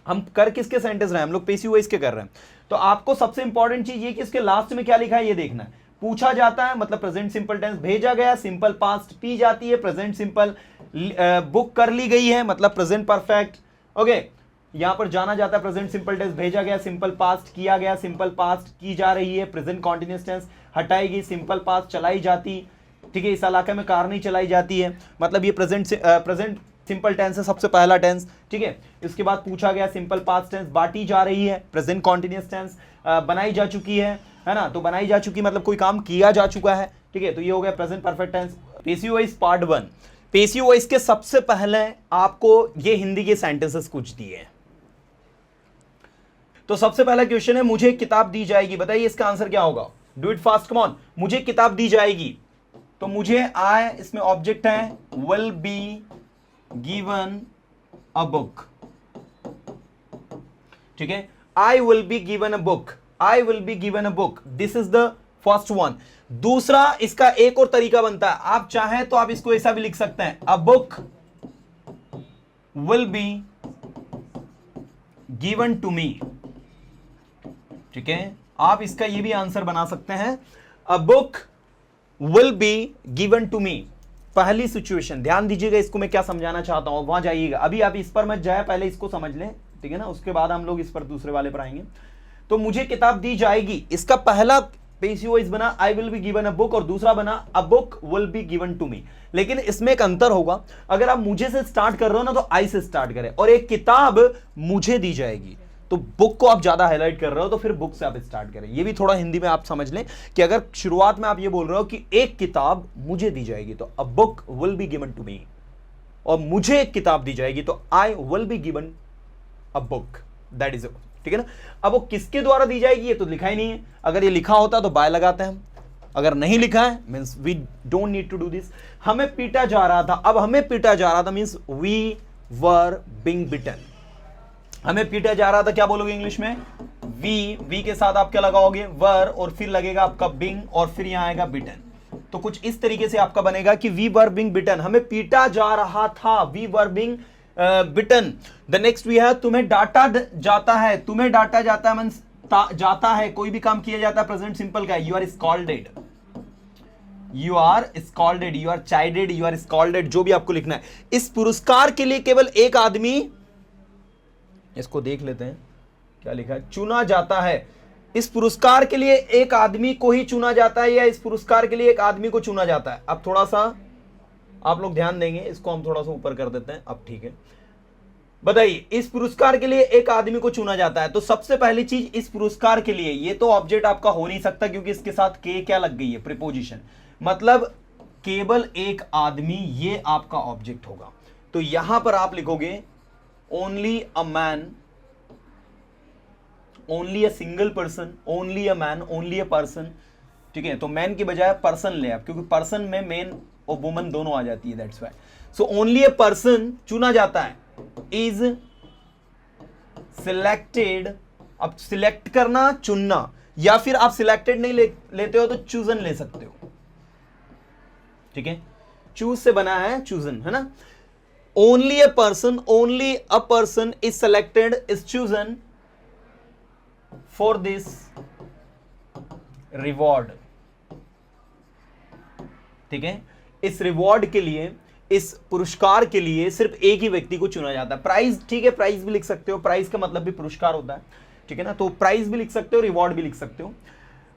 हम कर किसके सेंटेंस रहे हैं, हम लोग पेसिव वॉइस के कर रहे हैं। तो आपको सबसे इंपॉर्टेंट चीज ये कि इसके लास्ट में क्या लिखा है ये देखना है। पूछा जाता है मतलब प्रेजेंट सिंपल टेंस, भेजा गया सिंपल पास्ट, पी जाती है प्रेजेंट सिंपल, बुक कर ली गई है मतलब प्रेजेंट परफेक्ट। ओके, यहां पर जाना जाता है प्रेजेंट सिंपल टेंस, भेजा गया सिंपल पास्ट, किया गया सिंपल पास्ट, की जा रही है प्रेजेंट कॉन्टिन्यूअस टेंस, हटाई गई सिंपल पास्ट, चलाई जाती, ठीक है, इस इलाके में कार नहीं चलाई जाती है, मतलब ये प्रेजेंट सिंपल टेंस है सबसे पहला टेंस, ठीक है। इसके बाद पूछा गया सिंपल पास्ट टेंस, बांटी जा रही है प्रेजेंट कॉन्टिन्यूअस टेंस, बनाई जा चुकी है ना, तो बनाई जा चुकी मतलब कोई काम किया जा चुका है, ठीक है, तो ये हो गया present perfect tense. Passive voice part 1। Passive voice के सबसे पहले आपको ये हिंदी के सेंटेंसेस कुछ दिए हैं। तो सबसे पहला क्वेश्चन है, मुझे किताब दी जाएगी, बताइए इसका आंसर क्या होगा। Do it fast, come on. मुझे किताब दी जाएगी, तो मुझे आई इसमें ऑब्जेक्ट है, will be given a book, ठीक है, आई will be given a book, I will be given a book, this is the first one. दूसरा, इसका एक और तरीका बनता है, आप चाहें तो आप इसको ऐसा भी लिख सकते हैं, a book will be given to me, ठीक है, आप इसका ये भी आंसर बना सकते हैं, a book will be given to me. पहली सिचुएशन, ध्यान दीजिएगा इसको मैं क्या समझाना चाहता हूं, वहां जाइएगा, अभी आप इस पर मत जाए, पहले इसको समझ लें, ठीक है ना, उसके बाद हम लोग इस पर दूसरे वाले पर आएंगे। तो मुझे किताब दी जाएगी, इसका पहला पेसिव वॉइस बना I will be given a book, और दूसरा बना a book will be given to me. लेकिन इसमें एक अंतर होगा, अगर आप मुझे से स्टार्ट कर रहे हो ना तो आई से स्टार्ट करें, और एक किताब मुझे दी जाएगी तो बुक को आप ज्यादा हाईलाइट कर रहे हो तो फिर बुक से आप स्टार्ट करें। ये भी थोड़ा हिंदी में आप समझ लें कि अगर शुरुआत में आप ये बोल रहे हो कि एक किताब मुझे दी जाएगी तो a book will be given to me, और मुझे एक किताब दी जाएगी तो I will be given a book, that is, ठीक है ना। अब वो किसके द्वारा दी जाएगी ये तो लिखा ही नहीं है, अगर ये लिखा होता तो बाय लगाते हैं हम, अगर नहीं लिखा है means we don't need to do this. हमें पीटा जा रहा था, अब हमें पीटा जा रहा था मींस वी वर बीइंग बिटन, हमें पीटा जा रहा था, क्या बोलोगे इंग्लिश में, वी के साथ आप क्या लगाओगे, वर, और फिर लगेगा आपका बिंग, और फिर यहां आएगा बिटन। तो कुछ इस तरीके से आपका बनेगा कि वी वर बिंग बिटन, हमें पीटा जा रहा था, we were being beaten. The next we है, तुम्हें डांटा जाता है, तुम्हें डांटा जाता है मींस जाता है, कोई भी काम किया जाता है प्रेजेंट सिंपल का, you are scolded, you are scolded, you are chided, you are scolded, जो भी आपको लिखना है। इस पुरस्कार के लिए केवल एक आदमी, इसको देख लेते हैं क्या लिखा है, चुना जाता है, इस पुरस्कार के लिए एक आदमी को ही चुना जाता है, या इस पुरस्कार के लिए एक आदमी को चुना जाता है। अब थोड़ा सा आप लोग ध्यान देंगे, इसको हम थोड़ा सा ऊपर कर देते हैं, अब ठीक है। बताइए, इस पुरस्कार के लिए एक आदमी को चुना जाता है, तो सबसे पहली चीज इस पुरस्कार के लिए, ये तो ऑब्जेक्ट आपका हो नहीं सकता क्योंकि इसके साथ के क्या लग गई है, प्रीपोजिशन, मतलब केवल एक आदमी, ये आपका ऑब्जेक्ट होगा। तो यहां पर आप लिखोगे only a man, only a single person, only a man, only a person, ठीक है। तो मैन की बजाय पर्सन ले आप, क्योंकि पर्सन में मैन और वुमन दोनों आ जाती है, that's why. So only a person चुना जाता है, इज सिलेक्टेड। अब सिलेक्ट करना, चुनना, या फिर आप सिलेक्टेड नहीं लेते हो तो चूजन ले सकते हो, ठीक है, चूज से बना है चूजन, है ना। Only a person is selected, is chosen for this reward, ठीक है। इस रिवॉर्ड के लिए, इस पुरस्कार के लिए सिर्फ एक ही व्यक्ति को चुना जाता है। प्राइज, ठीक है, प्राइज भी लिख सकते हो, प्राइज का मतलब भी पुरस्कार होता है, ठीक है ना, तो प्राइज भी लिख सकते हो, रिवॉर्ड भी लिख सकते हो।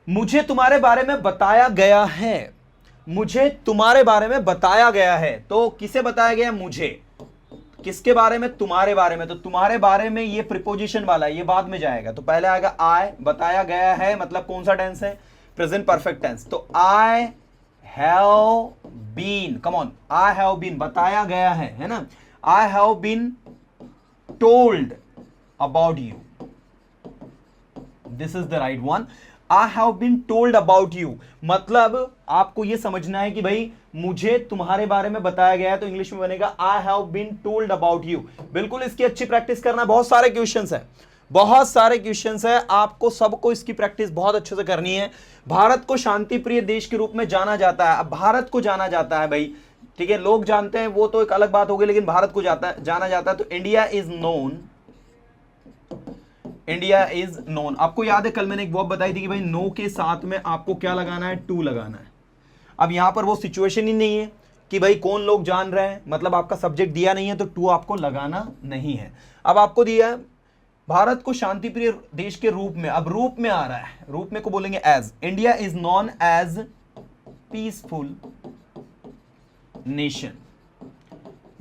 मुझे तुम्हारे बारे में बताया गया है, मुझे तुम्हारे बारे में बताया गया है, तो किसे बताया गया, मुझे, किसके बारे में, तुम्हारे बारे में, तो तुम्हारे बारे में ये प्रीपोजिशन वाला है, ये बाद में जाएगा, तो पहले आएगा आई, बताया गया है मतलब कौन सा टेंस है, प्रेजेंट परफेक्ट टेंस, तो I have been, come on, I have been, बताया गया है ना, I have been told about you, this is the right one, I have been told about you, मतलब आपको यह समझना है कि भाई मुझे तुम्हारे बारे में बताया गया है, तो इंग्लिश में बनेगा I have been told about you. बिल्कुल इसकी अच्छी प्रैक्टिस करना, बहुत सारे क्वेश्चंस हैं, बहुत सारे क्वेश्चंस हैं, आपको सबको इसकी प्रैक्टिस बहुत अच्छे से करनी है। भारत को शांति प्रिय देश के रूप में जाना जाता है, अब भारत को जाना जाता है भाई, ठीक है, लोग जानते हैं वो तो एक अलग बात होगी, लेकिन भारत को जाना जाता है, तो India is known India is known. आपको याद है कल मैंने एक वर्ब बताई थी कि भाई नो के साथ में आपको क्या लगाना है, टू लगाना है। अब यहां पर वो सिचुएशन ही नहीं है कि भाई कौन लोग जान रहे हैं, मतलब आपका सब्जेक्ट दिया नहीं है तो टू आपको लगाना नहीं है। अब आपको दिया है भारत को शांतिप्रिय देश के रूप में, अब रूप में आ रहा है, रूप में को बोलेंगे as. India is known as peaceful nation.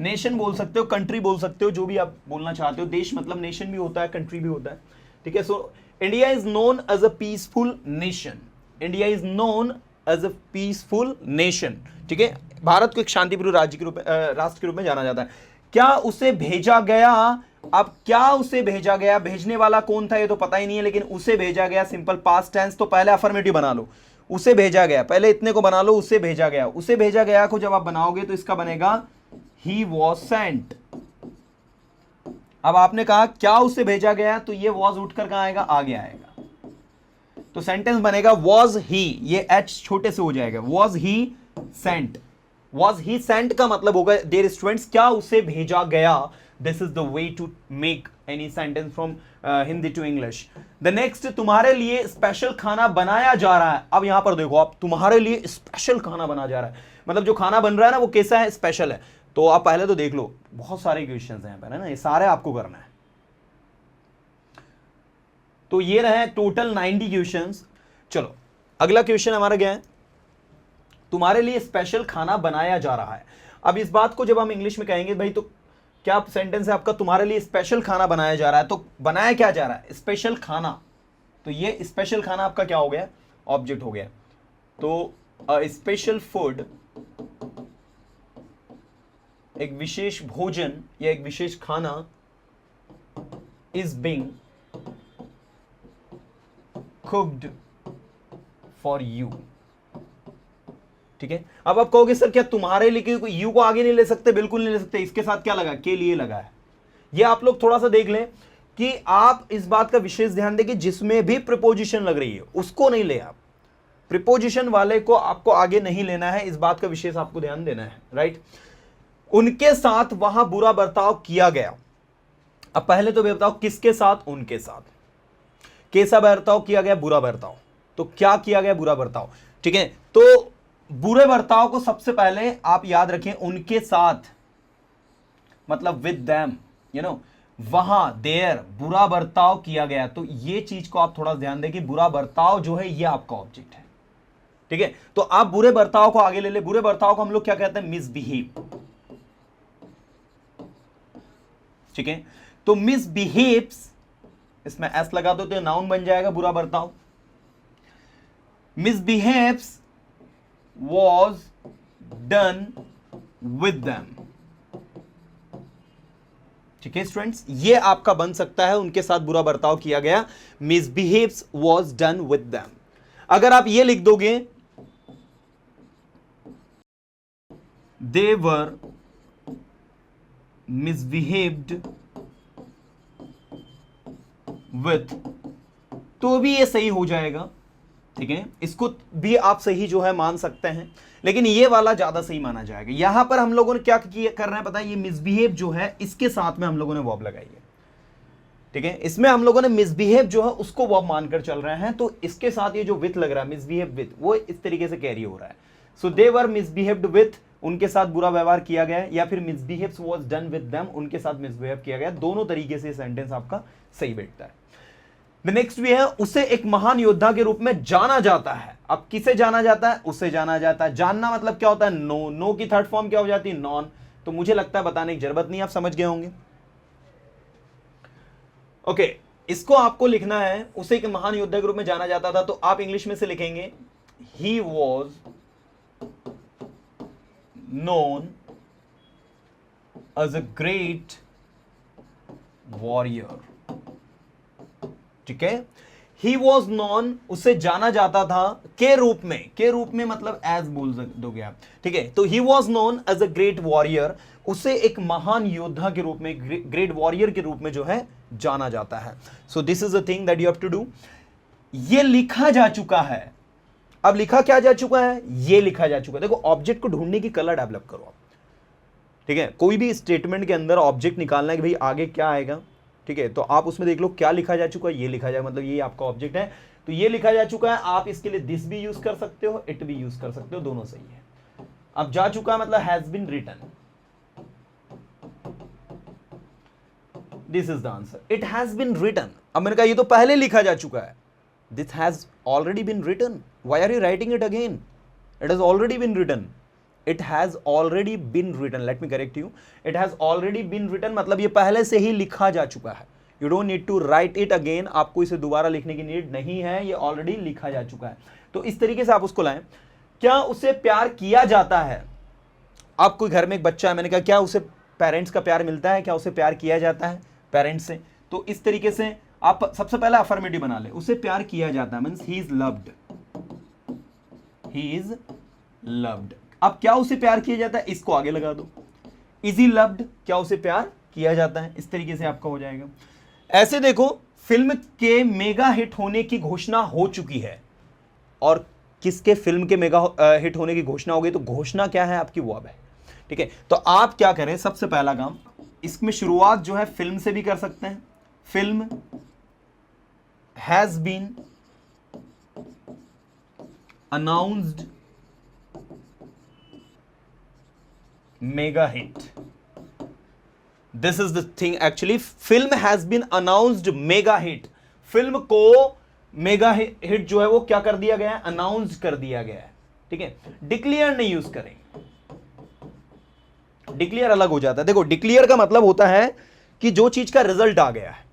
Nation बोल सकते हो, कंट्री बोल सकते हो, जो भी आप बोलना चाहते हो। देश मतलब नेशन भी होता है, कंट्री भी होता है, ठीक है। So India is known as a peaceful nation. India is known as a peaceful nation, ठीक है। भारत को एक शांतिप्रिय राज्य के रूप में, राष्ट्र के रूप में जाना जाता है। क्या उसे भेजा गया? अब क्या उसे भेजा गया, भेजने वाला कौन था ये तो पता ही नहीं है, लेकिन उसे भेजा गया, सिंपल पास्ट टेंस, तो पहले अफर्मेटिव बना लो, उसे भेजा गया, पहले इतने को बना लो, उसे भेजा गया। उसे भेजा गया को जब आप बनाओगे तो इसका बनेगा ही वॉज सेंट। अब आपने कहा क्या उसे भेजा गया, तो ये वॉज उठकर कहां आएगा, आगे आएगा, तो सेंटेंस बनेगा वॉज ही, ये एच छोटे से हो जाएगा, was he sent. Was he sent का मतलब होगा डियर स्टूडेंट्स क्या उसे भेजा गया। This is the way to make any sentence from Hindi to English. The next, तुम्हारे लिए स्पेशल खाना बनाया जा रहा है। अब यहां पर देखो आप, तुम्हारे लिए स्पेशल खाना बना जा रहा है, मतलब जो खाना बन रहा है ना वो कैसा है, स्पेशल है। तो आप पहले तो देख लो, बहुत सारे क्वेश्चंस हैं पर, है ना, ये सारे आपको करना है। तो ये रहे टोटल 90 क्वेश्चंस। चलो अगला क्वेश्चन हमारा क्या है, तुम्हारे लिए स्पेशल खाना बनाया जा रहा है। अब इस बात को जब हम इंग्लिश में कहेंगे भाई, तो क्या सेंटेंस है आपका, तुम्हारे लिए स्पेशल खाना बनाया जा रहा है, तो बनाया क्या जा रहा है, स्पेशल खाना। तो ये स्पेशल खाना आपका क्या हो गया, ऑब्जेक्ट हो गया। तो स्पेशल फूड, एक विशेष भोजन या एक विशेष खाना, is being cooked for you, ठीक है। अब आप कहोगे सर क्या तुम्हारे लिए यू को आगे नहीं ले सकते, बिल्कुल नहीं ले सकते, इसके साथ क्या लगा, के लिए लगा है। ये आप लोग थोड़ा सा देख लें कि आप इस बात का विशेष ध्यान दें कि जिसमें भी प्रीपोजिशन लग रही है उसको नहीं ले, आप प्रीपोजिशन वाले को आपको आगे नहीं लेना है, इस बात का विशेष आपको ध्यान देना है, राइट। उनके साथ वहां बुरा बर्ताव किया गया। अब पहले तो बताओ किसके साथ, उनके साथ। कैसा बर्ताव किया गया, बुरा बर्ताव। तो क्या किया गया, बुरा बर्ताव, ठीक है। तो बुरे बर्ताव को सबसे पहले आप याद रखें, उनके साथ मतलब विद देम, यू नो, वहां देयर बुरा बर्ताव किया गया। तो ये चीज को आप थोड़ा ध्यान दें कि बुरा बर्ताव जो है ये आपका ऑब्जेक्ट है, ठीक है। तो आप बुरे बर्ताव को आगे ले ले। बुरे बर्ताव को हम लोग क्या कहते हैं, मिसबिहेव, ठीक है। तो मिसबिहेव्स, इसमें एस लगा दो तो नाउन बन जाएगा बुरा बर्ताव। मिसबिहेव्स was done with them, ठीक है स्टूडेंट्स, ये आपका बन सकता है, उनके साथ बुरा बर्ताव किया गया, misbehaves was done with them। अगर आप ये लिख दोगे they were misbehaved with, तो भी ये सही हो जाएगा, ठीक है। इसको भी आप सही जो है मान सकते हैं, लेकिन ये वाला ज्यादा सही माना जाएगा। यहां पर हम लोगों ने क्या कर रहे हैं पता है, ये मिसबिहेव जो है इसके साथ में हम लोगों ने वर्ब लगाई है, ठीक है। इसमें हम लोगों ने मिसबिहेव जो है उसको वर्ब मानकर चल रहे हैं, तो इसके साथ ये जो विथ लग रहा है, मिसबिहेव विथ, वो इस तरीके से कैरी हो रहा है। सो दे वर मिसबिहेव्ड विथ, उनके साथ बुरा व्यवहार किया गया, या फिर मिसबिहेव्स वाज डन विद देम, उनके साथ मिसबिहेव किया गया। दोनों तरीके से सेंटेंस आपका सही बैठता है। नेक्स्ट भी है, उसे एक महान योद्धा के रूप में जाना जाता है। अब किसे जाना जाता है, उसे जाना जाता है। जानना मतलब क्या होता है, नो। नो की थर्ड फॉर्म क्या हो जाती है, नॉन। तो मुझे लगता है बताने की जरूरत नहीं, आप समझ गए होंगे। ओके, इसको आपको लिखना है, उसे एक महान योद्धा के रूप में जाना जाता था, तो आप इंग्लिश में से लिखेंगे he was known as a great warrior, ठीक है। ही वॉज नॉन, उसे जाना जाता था, के रूप में, के रूप में मतलब एज बोल दोगे आप, ठीक है। तो he was known as a great warrior, उसे एक महान योद्धा के रूप में, ग्रेट वॉरियर के रूप में जो है जाना जाता है। So this is a thing that you have to do. ये लिखा जा चुका है। अब लिखा क्या जा चुका है, ये लिखा जा चुका है। देखो ऑब्जेक्ट को ढूंढने की कला डेवलप करो आप, ठीक है। कोई भी स्टेटमेंट के अंदर ऑब्जेक्ट निकालना है कि भाई आगे क्या आएगा, ठीक है, तो आप उसमें देख लो क्या लिखा जा चुका है, ये लिखा जाए, मतलब ये आपका ऑब्जेक्ट है, तो ये लिखा जा चुका है। आप इसके लिए दिस भी यूज कर सकते हो, इट भी यूज कर सकते हो, दोनों सही है। अब जा चुका है मतलब has been written, this is the answer, it has been written. अब मैंने कहा ये तो पहले लिखा जा चुका है, this has already been written, why are you writing it again, it has already been written, it has already been written, let me correct you, it has already been written मतलब ये पहले से ही लिखा जा चुका है, you don't need to write it again, आपको इसे दोबारा लिखने की नीड नहीं है, ये ऑलरेडी लिखा जा चुका है। तो इस तरीके से आप उसको लाएं। क्या उसे प्यार किया जाता है? आप कोई घर में एक बच्चा है, मैंने कहा क्या उसे पेरेंट्स का प्यार मिलता है, क्या उसे प्यार किया जाता है पेरेंट्स से? तो इस तरीके से आप सबसे पहले अफर्मेटिव बना ले, उसे प्यार किया जाता है means he is loved, he is loved. अब क्या उसे प्यार किया जाता है, इसको आगे लगा दो, इज ही लव्ड, क्या उसे प्यार किया जाता है, इस तरीके से आपका हो जाएगा। ऐसे देखो फिल्म के मेगा हिट होने की घोषणा हो चुकी है, और किसके फिल्म के मेगा हिट होने की घोषणा हो गई, तो घोषणा क्या है आपकी वो अब है, ठीक है। तो आप क्या करें, सबसे पहला काम, इसमें शुरुआत जो है फिल्म से भी कर सकते हैं, film has been announced mega hit, this is the thing actually, film has been announced mega hit, film को मेगा हिट जो है वो क्या कर दिया गया है, अनाउंस कर दिया गया है, ठीक है। डिक्लेयर नहीं यूज करेंगे, डिक्लेयर अलग हो जाता है। देखो डिक्लेयर का मतलब होता है कि जो चीज का रिजल्ट आ गया है,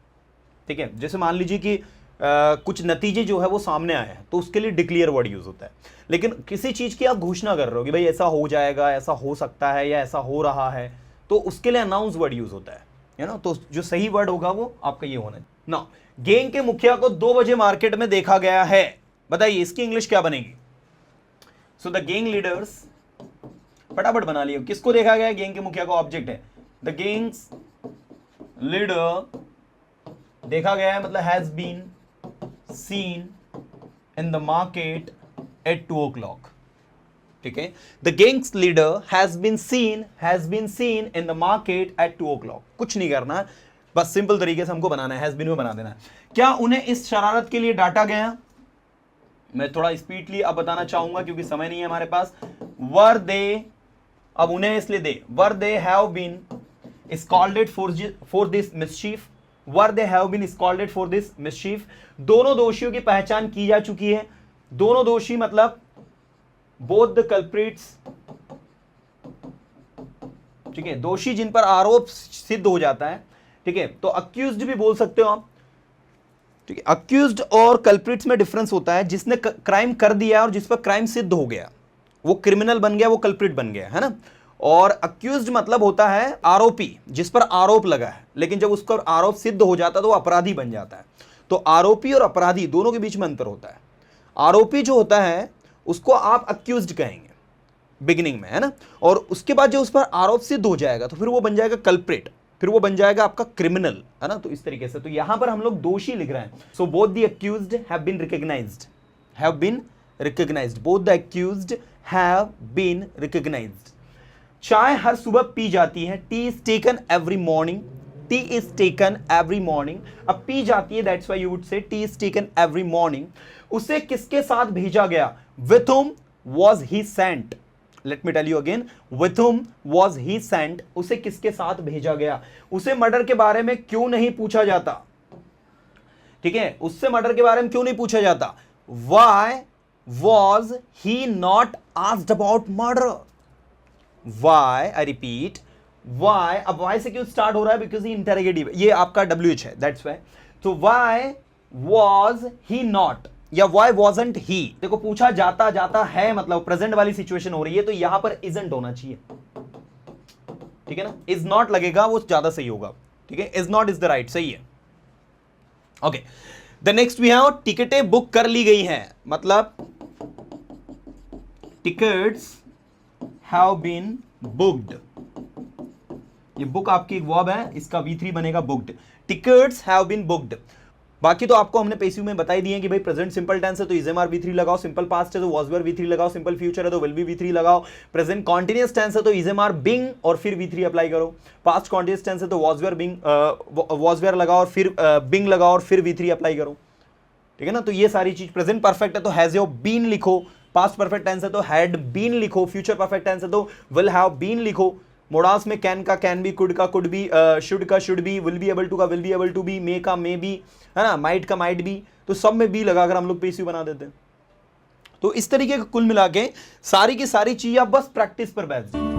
ठीक है, जैसे मान लीजिए कि कुछ नतीजे जो है वो सामने आए हैं, तो उसके लिए डिक्लेयर वर्ड यूज होता है। लेकिन किसी चीज की आप घोषणा कर रहे हो कि भाई ऐसा हो जाएगा, ऐसा हो सकता है, या ऐसा हो रहा है, तो उसके लिए अनाउंस वर्ड यूज होता है ना। तो जो सही वर्ड होगा वो आपका ये होना है ना। गैंग के मुखिया को 2 बजे मार्केट में देखा गया है, बताइए इसकी इंग्लिश क्या बनेगी? सो द गैंग लीडर्स, फटाफट बना लियो, किसको देखा गया है, गैंग के मुखिया का ऑब्जेक्ट है, द गैंग्स लीडर देखा गया है मतलब has been seen in the market at 2 o'clock, ठीक है। The gangs leader has been seen in the market at 2 o'clock। कुछ नहीं करना, बस सिंपल तरीके से हमको बनाना है, हैज बीन में बना देना है। क्या उन्हें इस शरारत के लिए डांटा गया? मैं थोड़ा स्पीडली अब बताना चाहूंगा क्योंकि समय नहीं है हमारे पास। वर दे, अब उन्हें इसलिए दे, were they have been scolded for this mischief, were they have been scolded for this mischief. दोनों दोषियों की पहचान की जा चुकी है, दोनों दोषी मतलब बोथ द कल्प्रिट्स, ठीक है, दोषी जिन पर आरोप सिद्ध हो जाता है, ठीक है। तो अक्यूज्ड भी बोल सकते हो आप, ठीक है। अक्यूज्ड और कल्प्रिट्स में डिफरेंस होता है, जिसने क्राइम कर दिया और जिस पर क्राइम सिद्ध हो गया वो क्रिमिनल बन गया, वो कल्प्रिट बन गया, है ना। और अक्यूज्ड मतलब होता है आरोपी, जिस पर आरोप लगा है, लेकिन जब उसका आरोप सिद्ध हो जाता है तो वो अपराधी बन जाता है। तो आरोपी और अपराधी दोनों के बीच में अंतर होता है। आरोपी जो होता है उसको आप अक्यूज्ड कहेंगे बिगिनिंग में, है ना, और उसके बाद जो उस पर आरोप सिद्ध हो जाएगा तो फिर वो बन जाएगा कल्प्रिट, फिर वो बन जाएगा आपका क्रिमिनल, है ना। तो इस तरीके से, तो यहां पर हम लोग दोषी लिख रहे हैं। So both the accused have been recognised, both the accused have been recognised. चाय हर सुबह पी जाती है, tea is taken every morning, tea is taken every morning. अब पी जाती है, that's why you would say tea is taken every morning. उसे किसके साथ भेजा गया? With whom was he sent? Let me tell you again, with whom was he sent? उसे किसके साथ भेजा गया? उसे मर्डर के बारे में क्यों नहीं पूछा जाता, ठीक है, उससे मर्डर के बारे में क्यों नहीं पूछा जाता? Why was he not asked about murder? Why, I repeat, why, अब why से क्यों स्टार्ट हो रहा है? बिकॉज ही इंटरोगेटिव, ये आपका WH है, दैट्स वाई। तो why was he not या why wasn't he, देखो पूछा जाता जाता है मतलब प्रेजेंट वाली सिचुएशन हो रही है, तो यहां पर isn't होना चाहिए, ठीक है ना। is not लगेगा वो ज्यादा सही होगा, ठीक है, is not is the right, सही है। Okay, the next we have टिकटें बुक कर ली गई हैं, मतलब टिकट्स हैव बीन बुक्ड। ये बुक आपकी एक वर्ब है, इसका V3 बनेगा booked. Tickets have been booked. बाकी तो आपको हमने पेसिव में बता ही दिए कि भाई प्रेजेंट सिंपल टेंस है तो इज एम आर V3 लगाओ, सिंपल पास्ट है तो वॉज वेयर V3 लगाओ, सिंपल फ्यूचर है तो विल बी V3 लगाओ, प्रेजेंट कॉन्टिन्यूअस टेंस है तो इज एम आर बिंग और फिर V3 अप्लाई करो, पास्ट कॉन्टिन्यूअस टेंस है तो वॉज वेयर लगाओ और फिर बिंग लगाओ और फिर V3 अप्लाई करो, ठीक है ना। तो ये सारी चीज, प्रेजेंट परफेक्ट है तो हैज योर बीन लिखो, पास्ट परफेक्ट टेंस है तो हैड बीन लिखो, फ्यूचर परफेक्ट टेंस है तो विल हैव बीन लिखो, मोडास में कैन का कैन बी, कुड का कुड बी, शुड का should be, will be able to का will be able to be, may का मे बी, है ना, माइट का माइट बी, तो सब में बी लगाकर हम लोग पेसिव बना देते हैं। तो इस तरीके का कुल मिला के सारी की सारी चीज आप बस प्रैक्टिस पर बैठ जाए।